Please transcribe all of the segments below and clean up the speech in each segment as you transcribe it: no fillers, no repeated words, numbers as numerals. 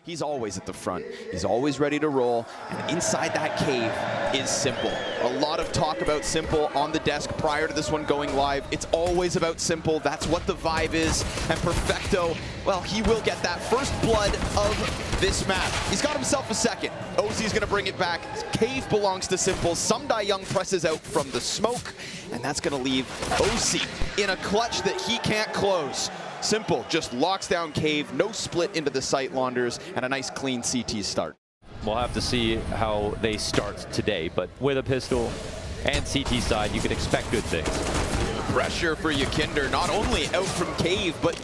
He's always at the front. He's always ready to roll. And inside that cave is Simple. A lot of talk about Simple on the desk prior to this one going live. It's always about Simple. That's what the vibe is. And Perfecto, well, he will get that first blood of this map. He's got himself a second. OC's gonna bring it back. Cave belongs to Simple. Young presses out from the smoke, and that's gonna leave OC in a clutch that he can't close. Simple just locks down Cave, no split into the sight launders, and a nice clean CT start. We'll have to see how they start today, but with a pistol and CT side, you could expect good things. Pressure for Yakinder, not only out from Cave, but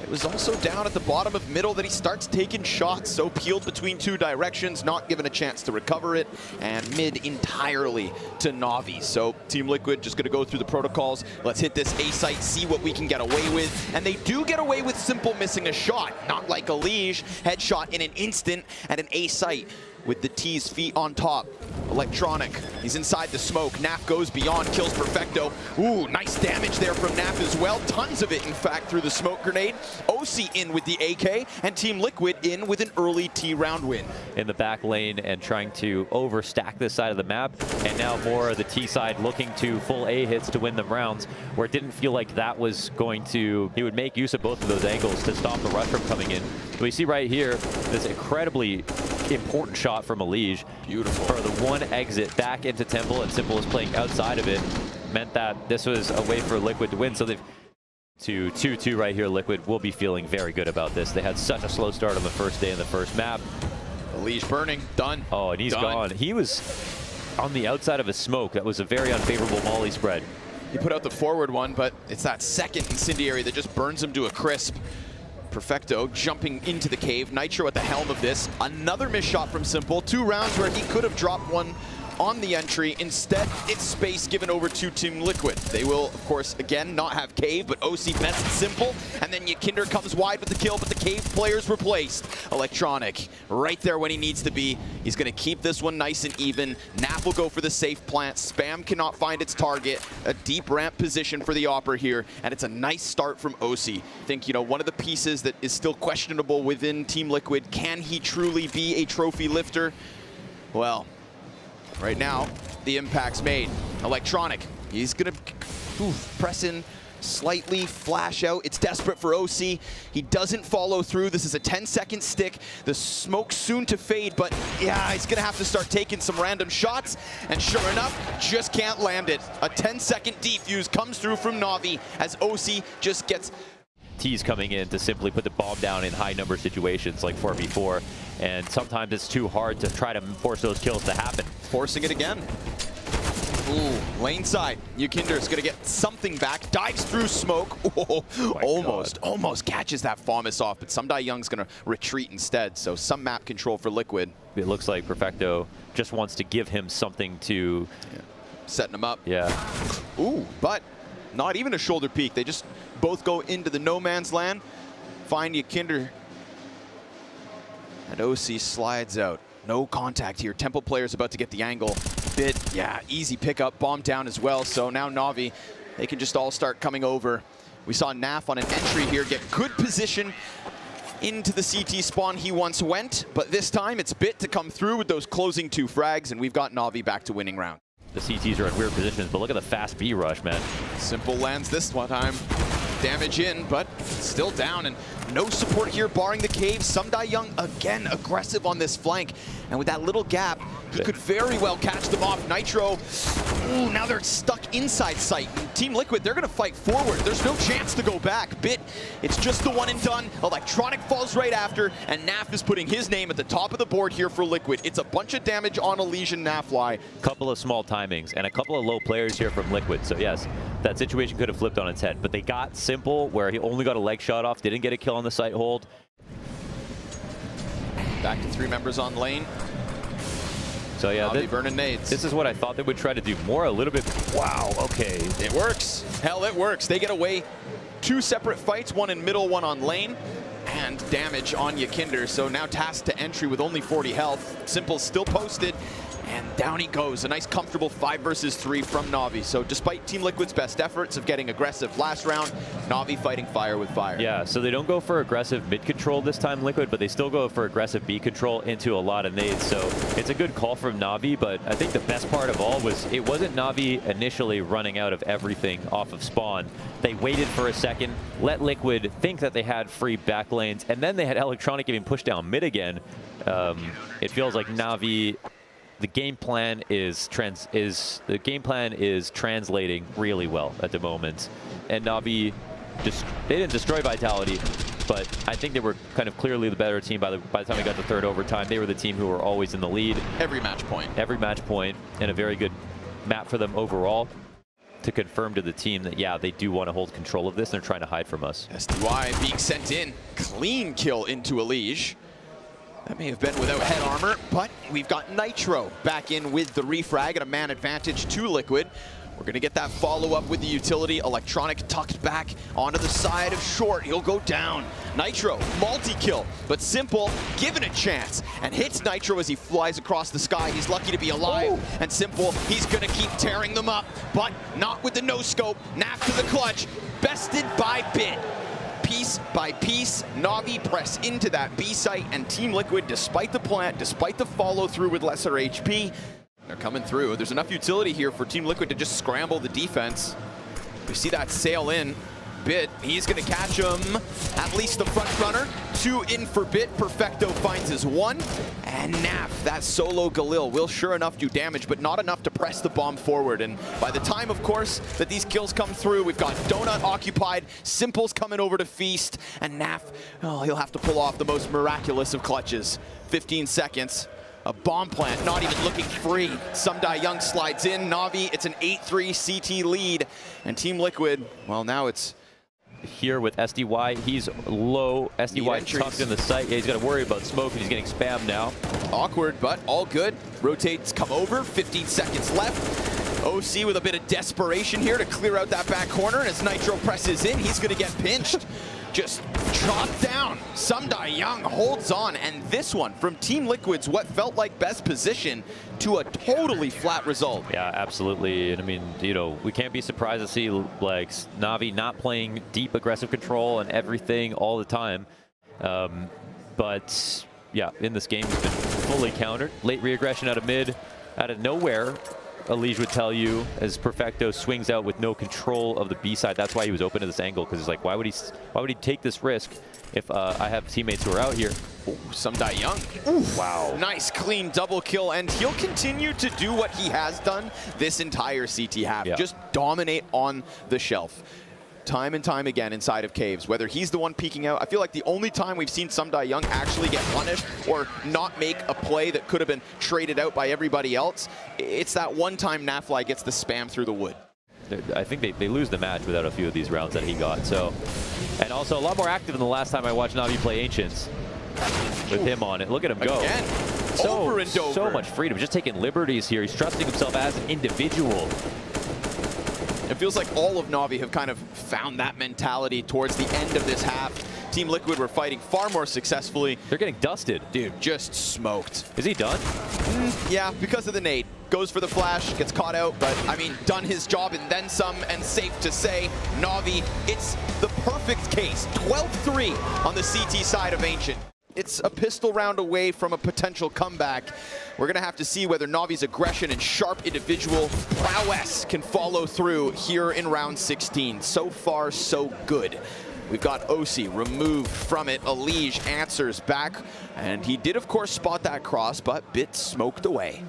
it was also down at the bottom of middle that he starts taking shots, so peeled between two directions, not given a chance to recover it, and mid entirely to NaVi. So Team Liquid just gonna go through the protocols. Let's hit this A site, see what we can get away with. And they do get away with Simple missing a shot, not like a Liege. Headshot in an instant at an A site with the T's feet on top. Electronic, he's inside the smoke. Naf goes beyond, kills Perfecto. Ooh, nice damage there from Naf as well. Tons of it, in fact, through the smoke grenade. OC in with the AK, and Team Liquid in with an early T round win. In the back lane and trying to overstack this side of the map, and now more of the T side looking to full A hits to win them rounds, where it didn't feel like that was going to, he would make use of both of those angles to stop the rush from coming in. We see right here, this incredibly important shot from a Liege. Beautiful. For the one exit back into Temple, and Simple is playing outside of it, meant that this was a way for Liquid to win. So they've to 2-2 right here. Liquid will be feeling very good about this. They had such a slow start on the first day in the first map. The Liege burning, done. Oh, and he's gone. He was on the outside of a smoke. That was a very unfavorable molly spread. He put out the forward one, but it's that second incendiary that just burns him to a crisp. Perfecto jumping into the cave. Nitro at the helm of this. Another missed shot from Simple. 2 rounds where he could have dropped one on the entry. Instead, it's space given over to Team Liquid. They will, of course, again, not have Cave, but OC best Simple. And then Yakinder comes wide with the kill, but the Cave player's replaced. Electronic, right there when he needs to be. He's going to keep this one nice and even. Nap will go for the safe plant. Spam cannot find its target. A deep ramp position for the Opera here, and it's a nice start from OC. I think, you know, one of the pieces that is still questionable within Team Liquid, can he truly be a trophy lifter? Well, right now, the impact's made. Electronic, he's gonna press in slightly, flash out. It's desperate for OC. He doesn't follow through. This is a 10-second stick. The smoke's soon to fade, but yeah, he's gonna have to start taking some random shots. And sure enough, just can't land it. A 10-second defuse comes through from NaVi as OC just gets... T's coming in to simply put the bomb down in high number situations like 4v4, and sometimes it's too hard to try to force those kills to happen. Forcing it again. Ooh, lane side. Yakinder's gonna get something back. Dives through smoke. Oh, almost catches that FAMAS off, but Young's gonna retreat instead. So some map control for Liquid. It looks like Perfecto just wants to give him something to... Yeah. Setting him up. Yeah. Ooh, but not even a shoulder peek. They just both go into the no man's land. Find Yakinder. And OC slides out. No contact here. Temple player's about to get the angle. Bit, yeah, easy pickup. Bomb down as well. So now NaVi, they can just all start coming over. We saw Naf on an entry here get good position into the CT spawn he once went. But this time it's Bit to come through with those closing 2 frags. And we've got NaVi back to winning round. The CTs are in weird positions, but look at the fast B rush, man. Simple lands this one time. Damage in, but still down, and no support here barring the cave. Young again aggressive on this flank, and with that little gap, he could very well catch them off. Nitro, ooh, now they're stuck inside sight. Team Liquid, they're gonna fight forward. There's no chance to go back. Bit, it's just the one and done. Electronic falls right after, and Naf is putting his name at the top of the board here for Liquid. It's a bunch of damage on Elysian Nafly. Couple of small timings, and a couple of low players here from Liquid. So yes, that situation could have flipped on its head, but they got Simple, where he only got a leg shot off, didn't get a kill on the site hold. Back to 3 members on lane. So yeah, burning nades. This is what I thought they would try to do more, a little bit. Wow, okay. It works. Hell, it works. They get away 2 separate fights, one in middle, one on lane, and damage on Yakinder. So now tasked to entry with only 40 health. Simple still posted, and down he goes. A nice comfortable 5 versus 3 from NaVi. So despite Team Liquid's best efforts of getting aggressive last round, NaVi fighting fire with fire. Yeah, so they don't go for aggressive mid control this time, Liquid, but they still go for aggressive B control into a lot of nades. So it's a good call from NaVi, but I think the best part of all was it wasn't NaVi initially running out of everything off of spawn. They waited for a second, let Liquid think that they had free back lanes, and then they had Electronic even push down mid again. It feels like NaVi, the game plan is translating really well at the moment, and NaVi they didn't destroy Vitality, but I think they were kind of clearly the better team by the time we got to third overtime. They were the team who were always in the lead. Every match point, and a very good map for them overall to confirm to the team that, yeah, they do want to hold control of this. They're trying to hide from us. SDY being sent in. Clean kill into Elige. That may have been without head armor, but we've got Nitro back in with the refrag and a man advantage to Liquid. We're going to get that follow-up with the utility. Electronic tucked back onto the side of short. He'll go down. Nitro, multi-kill, but Simple given a chance and hits Nitro as he flies across the sky. He's lucky to be alive. Ooh. And Simple, he's going to keep tearing them up, but not with the no-scope. Naf to the clutch, bested by Bit. Piece by piece, NaVi press into that B site, and Team Liquid, despite the plant, despite the follow-through with lesser HP, they're coming through. There's enough utility here for Team Liquid to just scramble the defense. We see that sail in. Bit, he's going to catch him. At least the front runner. 2 in for Bit. Perfecto finds his 1. And Naf, that solo Galil, will sure enough do damage, but not enough to press the bomb forward. And by the time, of course, that these kills come through, we've got Donut occupied, Simple's coming over to feast, and Naf, oh, he'll have to pull off the most miraculous of clutches. 15 seconds. A bomb plant, not even looking free. Sumdai Young slides in. NaVi, it's an 8-3 CT lead. And Team Liquid, well, now it's here with SDY. He's low. SDY tucked in the site. Yeah, he's got to worry about smoke, and he's getting spammed now. Awkward, but all good. Rotates, come over. 15 seconds left. OC with a bit of desperation here to clear out that back corner. And as Nitro presses in, he's going to get pinched. Just chopped down. Sumdai Young holds on, and this one from Team Liquid's what felt like best position to a totally flat result. Yeah, absolutely. And I mean, you know, we can't be surprised to see like NaVi not playing deep aggressive control and everything all the time. But yeah, in this game, he's been fully countered. Late reaggression out of mid, out of nowhere. Elige would tell you, as Perfecto swings out with no control of the B side. That's why he was open to this angle, because he's like, why would he take this risk if I have teammates who are out here? Ooh, Sumdai Young. Ooh, wow. Nice clean double kill, and he'll continue to do what he has done this entire CT half. Yeah. Just dominate on the shelf. Time and time again inside of caves, whether he's the one peeking out. I feel like the only time we've seen Sumdai Young actually get punished or not make a play that could have been traded out by everybody else, it's that one time NaFly gets the spam through the wood. I think they lose the match without a few of these rounds that he got. So, and also a lot more active than the last time I watched NaVi play Ancients with him on it. Look at him go. Again, over and over. So much freedom, just taking liberties here. He's trusting himself as an individual. It feels like all of NaVi have kind of found that mentality towards the end of this half. Team Liquid were fighting far more successfully. They're getting dusted. Dude, just smoked. Is he done? Yeah, because of the nade. Goes for the flash, gets caught out, but I mean, done his job and then some, and safe to say, NaVi, it's the perfect case. 12-3 on the CT side of Ancient. It's a pistol round away from a potential comeback. We're going to have to see whether NaVi's aggression and sharp individual prowess can follow through here in round 16. So far, so good. We've got OC removed from it. Elige answers back, and he did, of course, spot that cross, but Bit smoked away.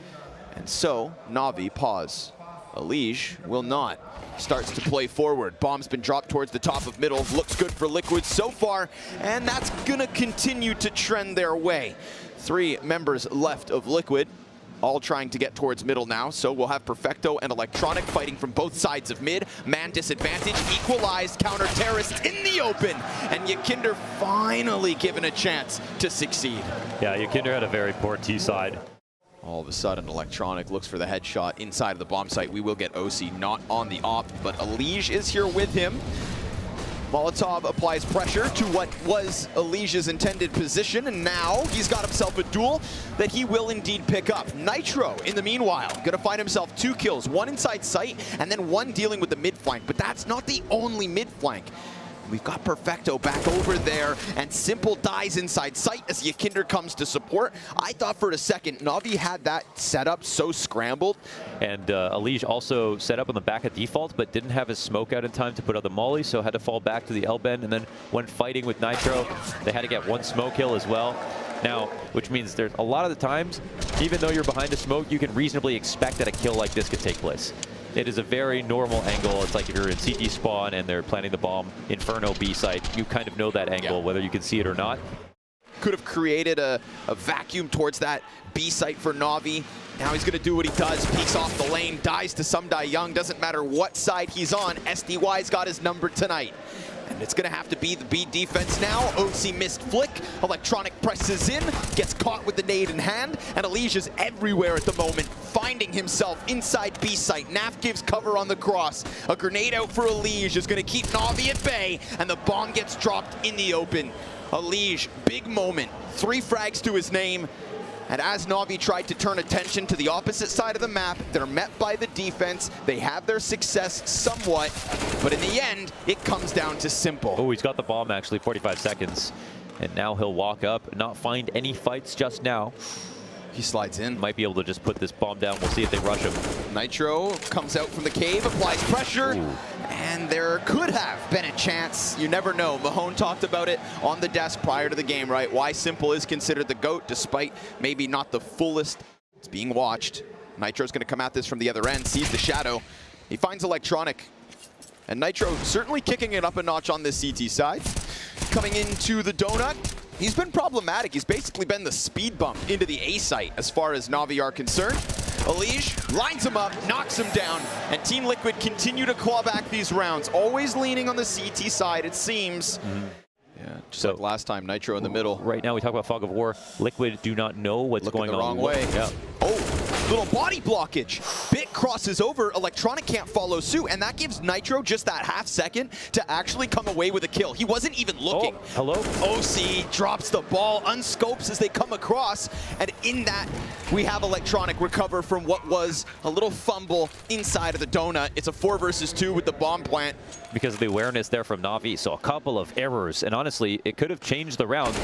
And so, NaVi pause. Elige will not. Starts to play forward. Bomb's been dropped towards the top of middle. Looks good for Liquid so far, and that's gonna continue to trend their way. 3 members left of Liquid, all trying to get towards middle now. So we'll have Perfecto and Electronic fighting from both sides of mid. Man disadvantage, equalized, counter-terrorist in the open, and YKinder finally given a chance to succeed. Yeah, YKinder had a very poor T side. All of a sudden, Electronic looks for the headshot inside of the bomb site. We will get OC not on the op, but Elige is here with him. Molotov applies pressure to what was Elijah's intended position, and now he's got himself a duel that he will indeed pick up. Nitro, in the meanwhile, gonna find himself 2 kills, 1 inside sight, and then 1 dealing with the mid flank. But that's not the only mid flank. We've got Perfecto back over there, and Simple dies inside sight as YKinder comes to support. I thought for a second NaVi had that setup so scrambled. And Elige also set up on the back of default, but didn't have his smoke out in time to put out the molly, so had to fall back to the L-bend. And then when fighting with Nitro, they had to get 1 smoke kill as well. Now, which means there's a lot of the times, even though you're behind a smoke, you can reasonably expect that a kill like this could take place. It is a very normal angle. It's like if you're in CT spawn and they're planting the bomb, Inferno B site, you kind of know that angle, whether you can see it or not. Could have created a vacuum towards that B site for NaVi. Now he's gonna do what he does, peeks off the lane, dies to some die young, doesn't matter what side he's on. SDY's got his number tonight. And it's gonna have to be the B defense now. OC missed flick, Electronic presses in, gets caught with the nade in hand, and Elijah's everywhere at the moment, finding himself inside B site. Naf gives cover on the cross. A grenade out for Elige is gonna keep NaVi at bay, and the bomb gets dropped in the open. Elige, big moment, 3 frags to his name. And as NaVi tried to turn attention to the opposite side of the map, they're met by the defense. They have their success somewhat, but in the end, it comes down to Simple. Oh, he's got the bomb actually, 45 seconds. And now he'll walk up, not find any fights just now. He slides in. Might be able to just put this bomb down. We'll see if they rush him. Nitro comes out from the cave, applies pressure. Ooh. And there could have been a chance. You never know. Mahone talked about it on the desk prior to the game, right? Why Simple is considered the GOAT, despite maybe not the fullest. It's being watched. Nitro's going to come at this from the other end, sees the shadow. He finds Electronic. And Nitro certainly kicking it up a notch on this CT side. Coming into the donut. He's been problematic. He's basically been the speed bump into the A site as far as NaVi are concerned. Elige lines him up, knocks him down, and Team Liquid continue to claw back these rounds. Always leaning on the CT side, it seems. Yeah, just like last time, Nitro in the middle. Right now we talk about Fog of War. Liquid do not know what's going on. The wrong way. Yeah. Oh, little body blockage. Bit crosses over, Electronic can't follow suit, and that gives Nitro just that half second to actually come away with a kill. He wasn't even looking. Oh, hello? OC drops the ball, unscopes as they come across, and in that, we have Electronic recover from what was a little fumble inside of the donut. It's a 4 versus 2 with the bomb plant. Because of the awareness there from NaVi, so a couple of errors, and honestly, it could have changed the round.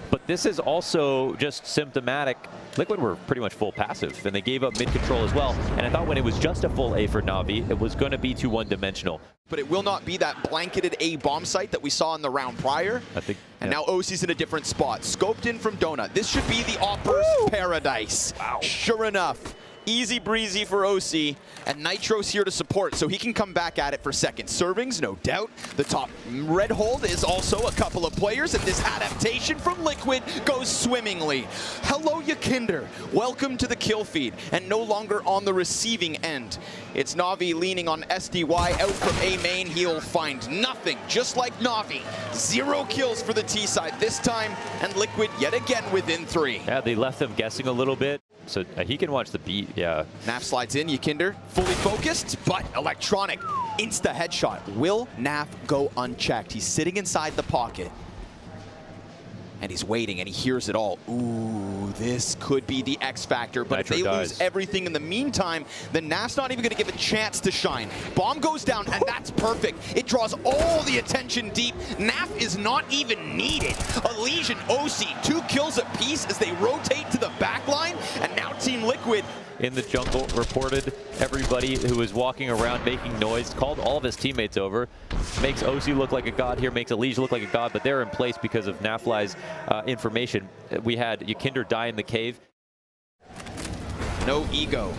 But this is also just symptomatic. Liquid were pretty much full passive, and they gave up mid-control as well. And I thought when it was just a full A for NaVi, it was going to be too one-dimensional. But it will not be that blanketed A bomb site that we saw in the round prior. I think, and now OC's in a different spot. Scoped in from Donut. This should be the Opper's paradise. Wow. Sure enough. Easy breezy for OC, and Nitro's here to support, so he can come back at it for second servings, no doubt. The top red hold is also a couple of players, and this adaptation from Liquid goes swimmingly. Hello, YKinder. Welcome to the kill feed, and no longer on the receiving end. It's NaVi leaning on SDY out from A main. He'll find nothing, just like NaVi. 0 kills for the T side this time, and Liquid yet again within 3. Yeah, they left them guessing a little bit. So he can watch the beat, yeah. Naf slides in, YKinder fully focused, but Electronic, insta headshot. Will Naf go unchecked? He's sitting inside the pocket. And he's waiting, and he hears it all. Ooh, this could be the X factor, but Nitro if they dies. lose everything in the meantime, then Naf's not even gonna give a chance to shine. Bomb goes down, and that's perfect. It draws all the attention deep. Naf is not even needed. Elige and OC, 2 kills apiece as they rotate to the back line, and now Team Liquid in the jungle, reported everybody who was walking around making noise, called all of his teammates over, makes OC look like a god here, makes Elige look like a god, but they're in place because of Nafly's information. We had YKinder die in the cave. No ego.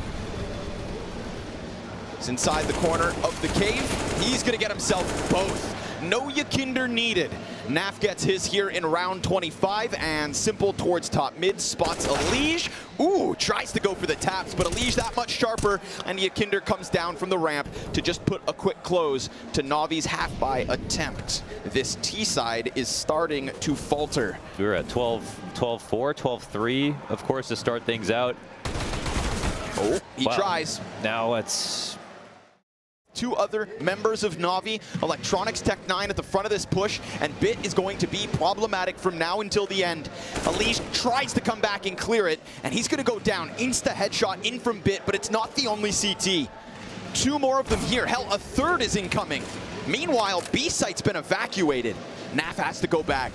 He's inside the corner of the cave. He's gonna get himself both. No YKinder needed. Naf gets his here in round 25, and Simple towards top mid, spots Elige. Ooh, tries to go for the taps, but Elige that much sharper, and YKinder comes down from the ramp to just put a quick close to NaVi's half-buy attempt. This T side is starting to falter. We're at 12-4, 12-3, of course, to start things out. Oh, he tries. Now it's two other members of NaVi. Electronics Tech9 at the front of this push, and Bit is going to be problematic from now until the end. Alish tries to come back and clear it, and he's going to go down. Insta headshot in from Bit, but it's not the only CT. Two more of them here. Hell, a third is incoming. Meanwhile, B site's been evacuated. Naf has to go back.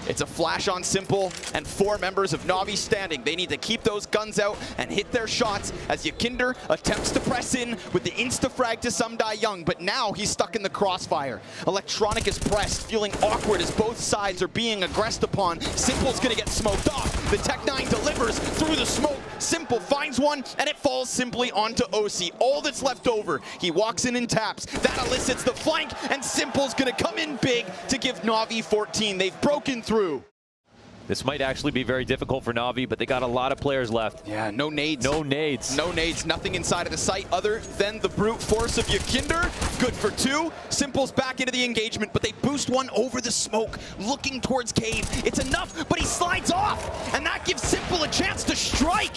It's a flash on Simple, and four members of NaVi standing. They need to keep those guns out and hit their shots as Ykinder attempts to press in with the insta-frag to Sumdai Young, but now he's stuck in the crossfire. Electronic is pressed, feeling awkward as both sides are being aggressed upon. Simple's gonna get smoked off. The Tech9 delivers through the smoke. Simple finds one, and it falls simply onto OC. All that's left over, he walks in and taps. That elicits the flank, and Simple's gonna come in big to give NaVi 14. They've broken through. This might actually be very difficult for NaVi, but they got a lot of players left. Yeah, no nades. No nades. No nades, nothing inside of the site other than the brute force of Ykinder. Good for two. Simple's back into the engagement, but they boost one over the smoke, looking towards Cave. It's enough, but he slides off, and that gives Simple a chance to strike.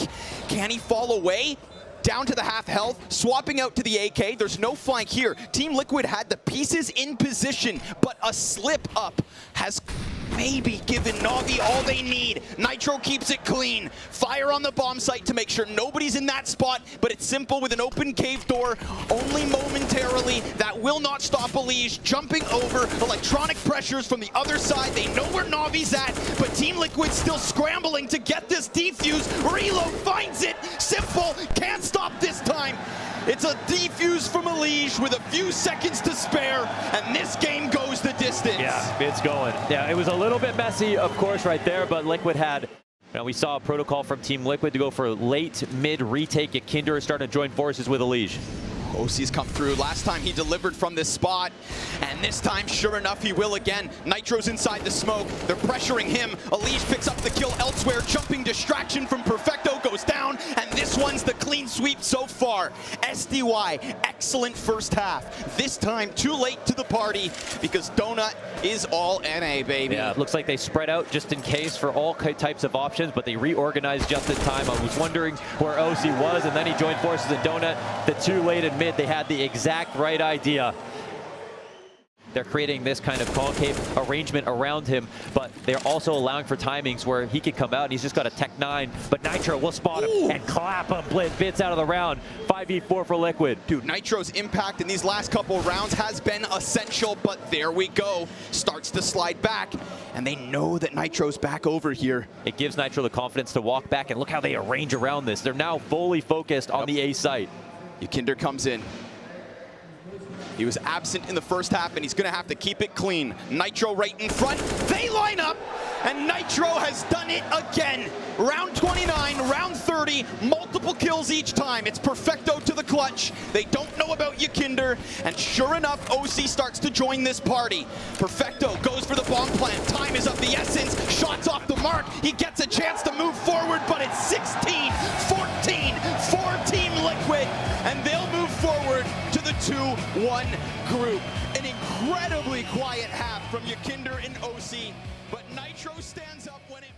Can he fall away? Down to the half health, swapping out to the AK. There's no flank here. Team Liquid had the pieces in position, but a slip up has maybe given NaVi all they need. Nitro keeps it clean. Fire on the bomb site to make sure nobody's in that spot, but it's Simple with an open cave door, only momentarily. That will not stop Alish jumping over. Electronic pressures from the other side. They know where NaVi's at, but Team Liquid's still scrambling to get this defuse. Reload finds it. Simple can't stop this time. It's a defuse from Alish with a few seconds to spare, and this game goes the distance. Yeah, it's going. Yeah, it was a little bit messy, of course, right there, but Liquid had... Now we saw a protocol from Team Liquid to go for late mid retake. Ykinder is starting to join forces with Alish. OC's come through. Last time he delivered from this spot, and this time, sure enough, he will again. Nitro's inside the smoke. They're pressuring him. Alish picks up the kill elsewhere. Jumping distraction from Perfecto goes down, and this one's the clean sweep so far. SDY, excellent first half. This time, too late to the party because Donut is all NA, baby. Yeah, it looks like they spread out just in case for all types of options, but they reorganized just in time. I was wondering where OC was, and then he joined forces in Donut. The too late in mid, they had the exact right idea. They're creating this kind of concave arrangement around him, but they're also allowing for timings where he could come out and he's just got a Tech9, but Nitro will spot him and clap him. Bits out of the round. 5v4 for Liquid. Dude, Nitro's impact in these last couple of rounds has been essential, but there we go. Starts to slide back, and they know that Nitro's back over here. It gives Nitro the confidence to walk back, and look how they arrange around this. They're now fully focused on the A site. Ykinder comes in. He was absent in the first half, and he's going to have to keep it clean. Nitro right in front. They line up, and Nitro has done it again. Round 29, round 30, multiple kills each time. It's Perfecto to the clutch. They don't know about Ykinder, and sure enough, OC starts to join this party. Perfecto goes for the bomb plant. Time is of the essence. Shots off the mark. He gets a chance to move forward, but it's 16-14 for Team Liquid, and they'll move forward to the 2-1 group. An incredibly quiet half from Ykinder and OC, but Nitro stands up when it